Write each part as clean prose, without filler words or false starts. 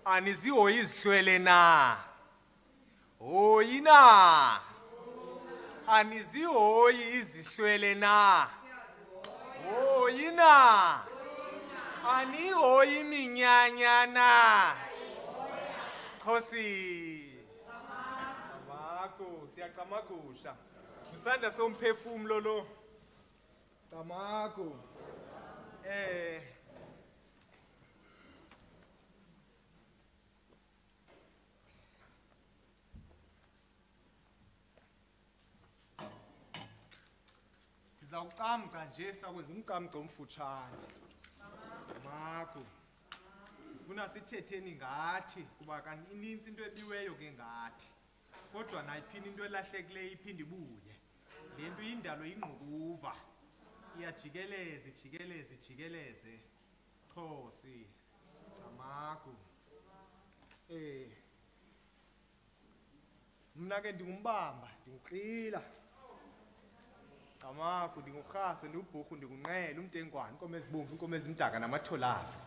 Anizihoyi izihlwele na? Hoyi na? Anizihoyi izihlwele na? Hoyi na? Anihoyi iminyanya na? Khosi. Camako, siyacamagusha. Usanda somphefumulo lo. Camako. Zawucamca nje sakwenza umcamco omfutshane. Camako. Ufuna sithetheni ngathi kuba kanti ininzi into ebiweyo ke ngathi. Kodwa nayiphina into elahlekileyo iphinde ibuye. Le nto indalo ingqukuva. Iyajikeleza, ijikeleze. Khosi. Camako. Mna ke ndingumbamba, ndinguqila. Camako, ndingurhase, ndibhurhu, ndikunqele, umntengwane, inkomo ezibomvu, inkomo ezimdaka namatholazo.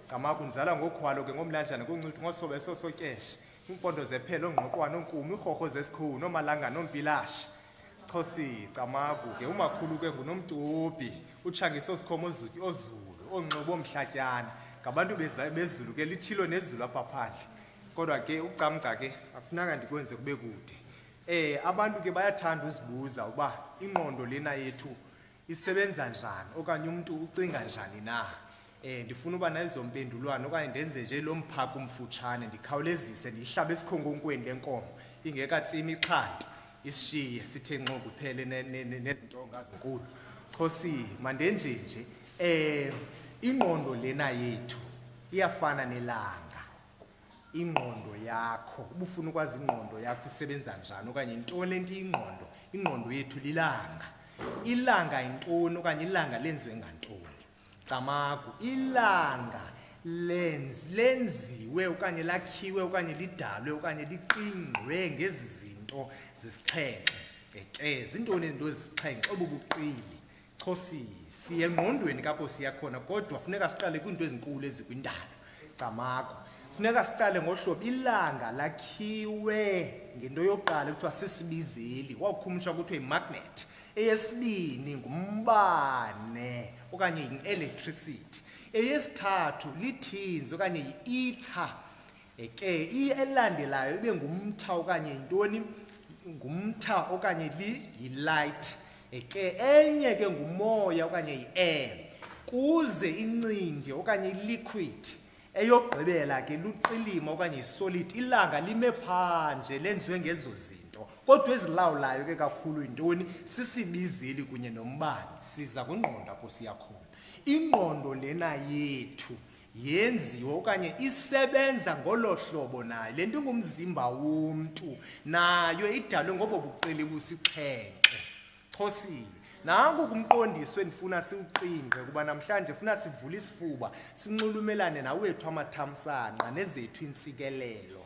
Camako, ndizala ngokhwalo ke ngomlanjana kuncuthi ngosobe sosotyeshe. Impondo zephelo ongqoqwana onkumi, irhorho zesikhu, nomalanga nompilashi. Khosi, Camako ke umakhulu ke ngunomtopi, utshangisa osikhomo ozulu, onqobo omhlatyana. Ngabantu bezulu ke litshilo nezulu apha phandle. Kodwa ke ucamca ke afunanga ndikwenze kube kude. Abantu ke bayathanda uzibuza uba ingqondo lena yethu isebenza njani okanye umuntu ucinga njani na. Ndifuna uba nayizompendulwana okanye ndenze nje lo mphako umfutshane ndikhawulezise ndihlabe esikhonkweni lenkomo ingekatsimi ixhanti isishiye sithe nqo kuphele nezintonga zenkulu. Khosi mandenje nje ingqondo lena yethu iyafana nelanga. Ingqondo yakho ubufuna ukwazi ingqondo yakho isebenza njani okanye intoni lento ingqondo. Ingqondo yethu lilanga. Ilanga intoni okanye ilanga lenziwe ngantoni. Camako, ilanga lenziwe okanye lakhiwe okanye lidalwe okanye liqingqwe ngezi zinto zesixhenxe. Zintoni izinto ezisixhenxe obubuqili. Khosi siye engqondweni kapho siyakhona kodwa funeka siqale kwiinto ezinkulu ezikwindalo. Camako, funeka siqale ngohlobo ilanga lakhiwe ngento yokuqala kuthiwa sisibizeli. Wawukhumsha kuthiwa imagnet. Eyesibini ngumbane okanye yi-electricity. Eyesithathu lithinzi okanye yi-ether. Elandelayo ibe ngumtha okanye yintoni? Ngumtha okanye yi-light. Enye ke ngumoya okanye yi-air. Kuze incindi okanye i-liquid. Eyokugqibela ke luqilima okanye isolid. Ilanga lime phandle lenziwe ngezo zinto. Kodwa ezilawulayo ke kakhulu yintoni? Sisibizeli kunye nombane. Siza kwingqondo apho siyakhona. Ingqondo lena yethu yenziwe okanye isebenza ngolo hlobo nayo. Le nto ingumzimba womntu nayo idalwe ngobo buqili busixhenxe. Khosi, nanku kumqondiso endifuna siwuqingqe kuba namhlanje funa sivule isifuba sinxulumelane nawethu amathamsanqa nezethu intsikelelo.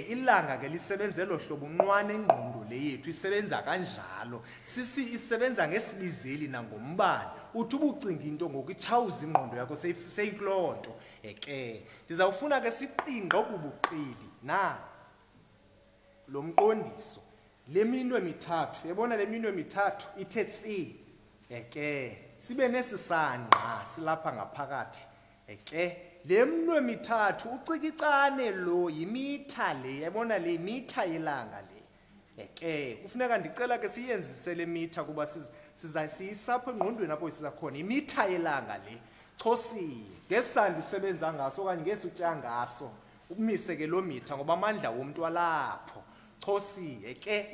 Ilanga ke lisebenza elo hlobo unqwane ingqondo le yethu isebenza kanjalo. Isebenza ngesibizeli nangombane. Uthi ubucinga into ngokutshawuza ingqondo yakho seyikuloo nto. Ndizawufuna ke siqingqe okubuqili na lo mqondiso. Le minwe mithathu, yabona le minwe mithathu ithe tsi. Sibe nesisangqa silapha ngaphakathi. Le minwe mithathu ucikicane lo yimitha le, yabona le mitha yelanga le. Kufuneka ndicela ke siyenzise le mitha kuba siyisapho engqondweni apho sizakhona imitha yelanga le. Khosi, ngesandla usebenza ngaso okanye ngesutya ngaso ukumise ke lo mitha ngoba amandla womntu alapho. Khosi,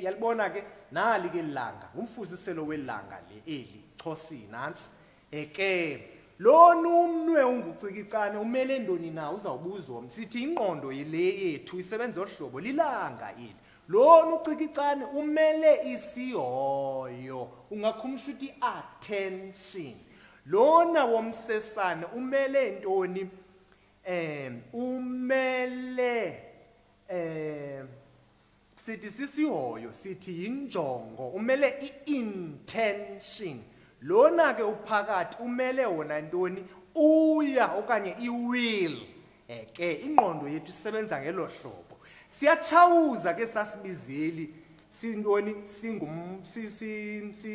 yalibona ke nali ke ilanga umfuziselo welanga le eli. Khosi nansi. Lona umnwe ungucikicane umele ndoni na uzawubuzwa sithi ingqondo le yethu isebenza ohlobo lilanga eli. Lona ucikicane umele isihoyo ungakhumsha uthi attention. Lona womsesane umele ntoni? Umele sithi sisihoyo sithi injongo umele i-intention. Lona ke uphakathi umele wona ntoni? uya okanye i-will. Ke ingqondo yethu isebenza ngelo hlobo. Siyatshawuza ke sasibizeli sintoni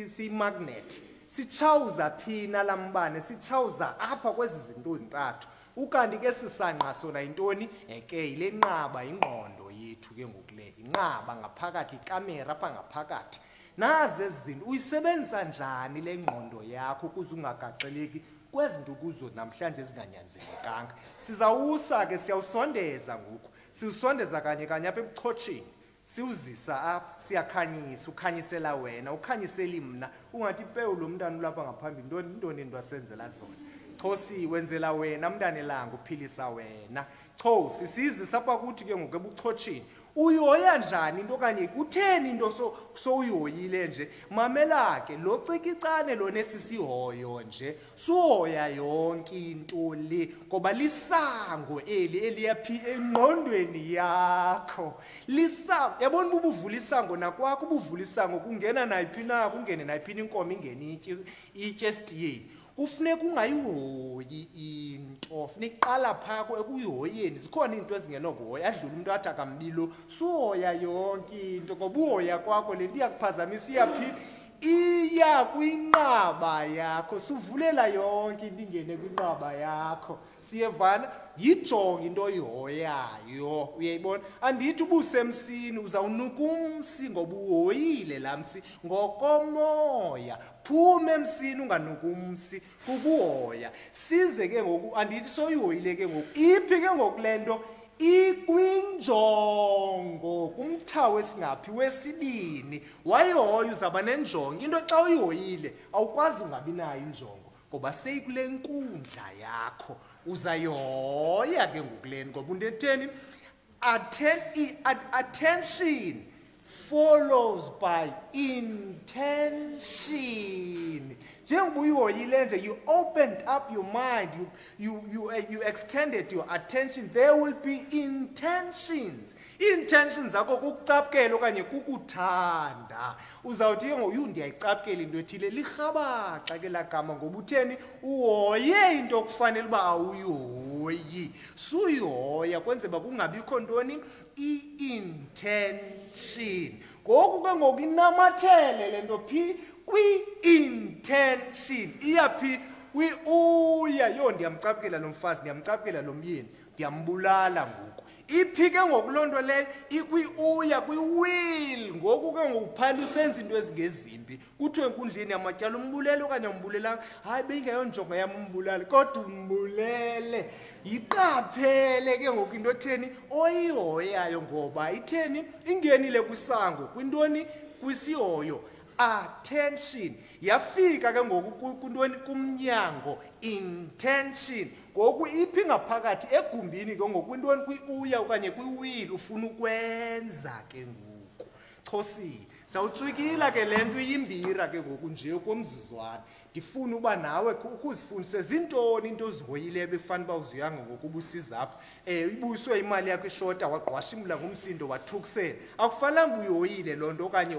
si-magnet. Sitshawuza phina lambane, sitshawuza apha kwezi zinto zintathu. Ukanti ke sisanqa sona intoni? Ke ile nqaba ingqondo yethu ke ngokule. Inqaba ngaphakathi, ikamera apha ngaphakathi. Nazi ezi zinto uyisebenzisa njani le ngqondo yakho ukuze ungagaxeleki kwezinto kuzo namhlanje ezinganyanzelekanga. Sizawusa ke siyawusondeza ngoku. Siwusondeza kanye kanye apha ebuchotsheni. Siwuzisa apha, siyakhanyisa, ukhanyisela wena, ukhanyiseli mna. Ungathi pewu lo mntana ulapha ngaphambili, ntoni into asenzela zona. Chosi wenzela wena mntane langa uphilisa wena. Chosi sizisa apha kuthi ke ngoku ebuchotsheni. Uyihoya njani into okanye kutheni into uyihoyile nje? Mamela ke lo cikicane lo nesisihoyo nje. Suhoya yonke into le ngoba lisango eliyaphi engqondweni yakho. Lisango, yabona ubuvula isango nakwakho, ubuvula isango kungena nayiphi na, kungene nayiphi inkomo ingene itshestiyeni. Kufuneka ungayihoyi into, funeka iqala phakho ekuyihoyeni. Zikhona into ezingenokuhoya, adlula umuntu athi akambilo, suhoya yonke into ngoba uhoya kwakho le nto iyakuphazamisa. Iyaphi? Iya kwinqaba yakho. Suvulela yonke into ingene kwinqaba yakho. Siyevana? Yijonge into oyihoyayo. Uyayibona? Andithi ubusemsini uzawunuka umsi ngoba uhoyile laa msi ngokomoya. Phuma emsini unganuka umsi kukuhoya. Size ke ngoku andithi soyihoyile ke ngoku. Iphi ke ngoku le nto? Ikwinjongo kumtha wesingaphi wesibini. Wayihoya uzaba nenjongo. Into xa uyihoyile awukwazi ungabi nayo injongo ngoba seyikule nkundla yakho. Uzayihoya ke ngokuleni ngoba into etheni? Attention follows by intention. Njengoba uyihoyile nje, you opened up your mind, you extended your attention, there will be intentions. Intentions zakho kukucaphukela okanye kukuthanda. Uzawuthi ke ngoku ndiyayicapukela into ethile, lirhabaxa ke lagama ngoba utheni? Uhoye into okufanele uba awuyihoyi. Suyihoya kwenzela uba kungabikho ntoni? I-intention. Ngoku ke ngoku inamathele le nto phi? Kwi-intention. Iyaphi? Uya. Yo, ndiyamcapukela lo mfazi, ndiyamcapukela lo myeni, ndiyambulala ngoku. Iphi ke ngoku loo nto leyo? Ikwi-uya, kwi-will. Ngoku ke ngoku phanda usenza into ezingezimbi. Kuthiwe enkundleni yamatyala umbulele okanye umbulelanga. Hayi, bengeyonjongo yam umbulale, kodwa umbulele. Yiqaphele ke ngoku into etheni? Oyihoyayo ngoba itheni? Ingenile kwisango. Kwintoni? Kwisihoyo. Attention. Yafika ke ngoku kuntoni? Kumnyango. Intention. Ngoku iphi ngaphakathi egumbini ke ngoku kwintoni? Kwi-uya okanye kwi-will ufuna ukwenza ke ngoku. Chosi zawutswikila ke le nto iyimbira ke ngoku nje komzuzwana. Ndifuna uba nawe ukuzifundise zintoni into ozihoyileyo bekufanele uba uzuyanga ngokuba usizapha. Ibuyiswe imali yakho ishota wagqwashimla ngumsindo wathukisela. Akufanelanga uyihoyile loo nto okanye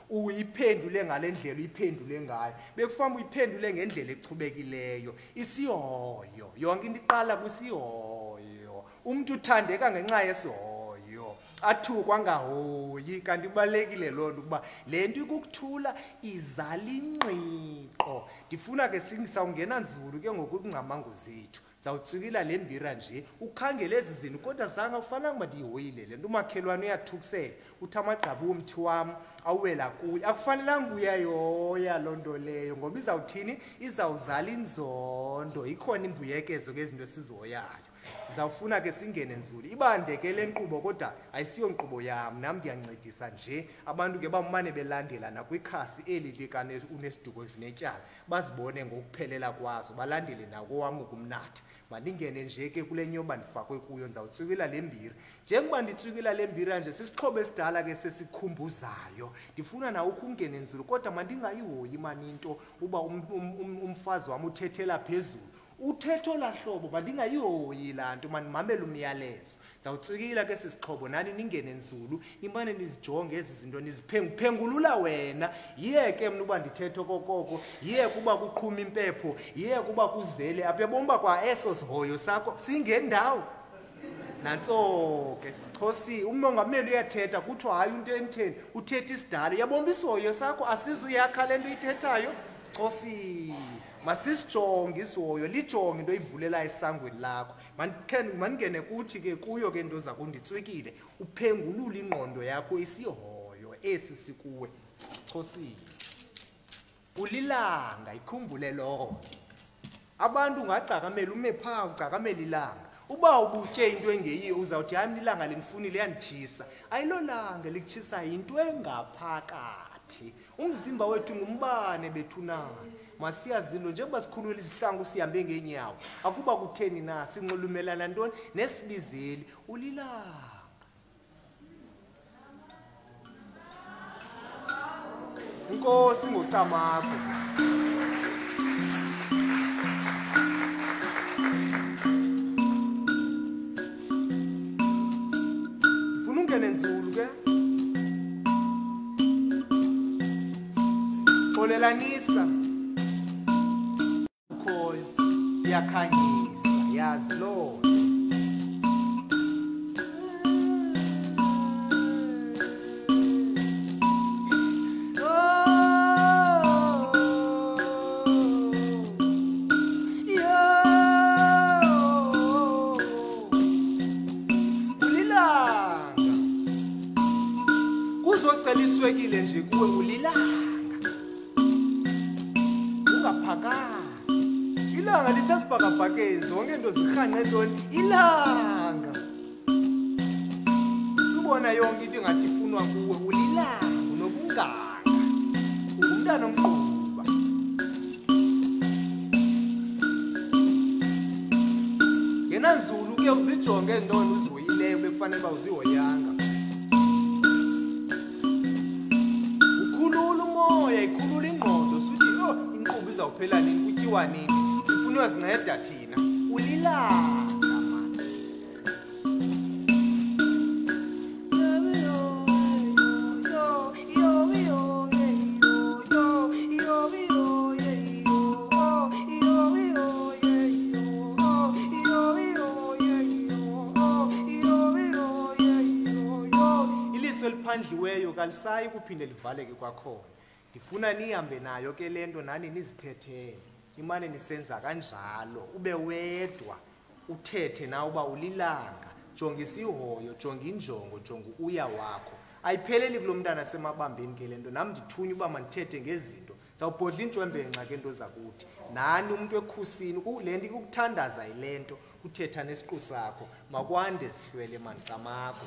uyiphendule ngale ndlela uyiphendule ngayo. Bekufanele uyiphendule ngendlela echubekileyo. Isihoyo. Yonke into iqala kwisihoyo. Umuntu uthandeka ngenxa yesihoyo. Athukwa ngahoyi. Kanti ibalekile loo nto ukuba le nto ikukuthula izala ingqiqo. Ndifuna ke sawungena nzulu ke ngokungcamango zethu. Zawutsukila le mbira nje ukhangele ezi zinto kodwa zange ufanele ukuba ndiyihoyile le nto. Umakhelwane uyathukisela uthi amagqabi womthi wam awela kuye. Akufanelanga uyayihoya loo nto leyo ngoba izawuthini? Izawuzala inzondo. Ikhona imbuyekezo ke izinto esizihoyayo. Sizawufuna ke singene nzulu. Ibandeke le nkqubo kodwa ayisiyo nkqubo yam, nam ndiyancedisa nje. Abantu ke bamane belandela nakwikhasi eli likane uNesiduko Netyala bazibone ngokuphelela kwazo, balandele nakowam ukumnatha. Mandingene nje ke kule nyoba ndifakwe kuyo, ndizawutsukila le mbira. Njengoba nditsukila le mbira nje sisixhobo esidala ke sesikhumbuzayo. Ndifuna nawe ukungene nzulu kodwa mandingayihoyi mani into uba umfazi wam uthethela phezulu. uthetho lahlobo bandingayihoyi laa nto mandimamele umyalezo zawutswikila ke sisixhobo nani ningene nzulu nimane nizijonge ezi zinto niziphengulula wena yiyeke mna uba ndithetho kokoko yiyeke uba kuqhuma impepho yiyeke uba kuzele apha yabona uba kwa eso sihoyo sakho singendawo nantso ke Khosi umongameli uyathetha kuthiwa hayi into emtheni uthetha isidala yabona isihoyo sakho asizuyakha le nto uyithethayo Khosi masisijonge isihoyo lijonge into ivulela esangweni lakho mandingene kuthi ke kuyo ke into zakunditswikile uphengulule ingqondo yakho isihoyo esi sikuwe Khosi ulilanga ikhumbule lo abantu ungagcakamela ume phaa ugcakamela ilanga uba ubutye into engeyiyo uzawuthi hayi ilanga lenifunile yanditshisa ayilolanga likutshisa into engaphakathi umzimba wethu ngumbane bethunana masiyazinto njengoba sikhulula isihlangu sihambe ngeenyawo akuba kutheni na sinxulumelana ntoni nesibizeli ulilanga Inkosi ngocamakho ufuna ungene nzulu ke xolelanisa ukhoyo yakhanyisa yazi lo Iswekile nje kuwe ulilanga ungaphakanga ilanga lisesibhakabhakeni zonke into zirhanqe ntoni ilanga ubona yonke into engathi ifunwa kuwe ulilanga unobunganga ungumntana omqhuba yena nzulu ke uzijonge ntoni uzihoyileyo bekufanele uba uzihoyanga ikhulula ingqondo suthi inkqubo izawuphela nini kutyiwa nini sifuna uyazinceda thina ulilanga mani iliso eliphandliweyo kalisayi kuphinde livaleke kwakhona ndifuna nihambe nayo ke lento nani nizithethele imane nisenza kanjalo ube wedwa uthethe na uba ulilanga jonga isihoyo jonga injongo jonga uya wakho ayipheleli kulomntana semabambeni ke lento nami ndithunya uba mandithethe ngezinto zawubhodla intshwembenqa ke into zakuthi nani umuntu ekhusini lento ikukuthandaza yilento uthetha nesiqu sakho makwande sihlwele manicamako